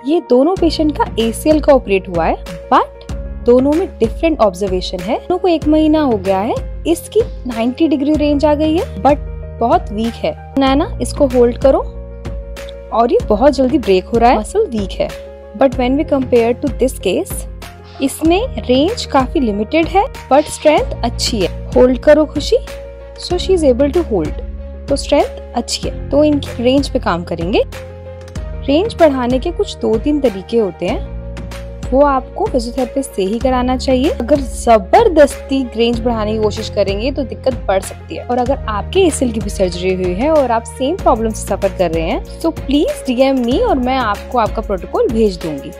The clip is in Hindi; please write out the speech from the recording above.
ये दोनों पेशेंट का ACL का ऑपरेट हुआ है, बट दोनों में डिफरेंट ऑब्जर्वेशन है। दोनों को 1 महीना हो गया है। इसकी 90 डिग्री रेंज आ गई है, बट बहुत वीक है। नैना, इसको होल्ड करो और ये बहुत जल्दी ब्रेक हो रहा है, मसल वीक है। But when we compare to this case, इसमें रेंज काफी लिमिटेड है बट स्ट्रेंथ अच्छी है। होल्ड करो खुशी। So she is able to hold, तो स्ट्रेंथ अच्छी है। तो इनकी रेंज पे काम करेंगे। रेंज बढ़ाने के कुछ 2-3 तरीके होते हैं, वो आपको फिजियोथेरेपिस्ट से ही कराना चाहिए। अगर जबरदस्ती रेंज बढ़ाने की कोशिश करेंगे तो दिक्कत बढ़ सकती है। और अगर आपके ACL की भी सर्जरी हुई है और आप सेम प्रॉब्लम से सफर कर रहे हैं, तो प्लीज DM मी और मैं आपको आपका प्रोटोकॉल भेज दूंगी।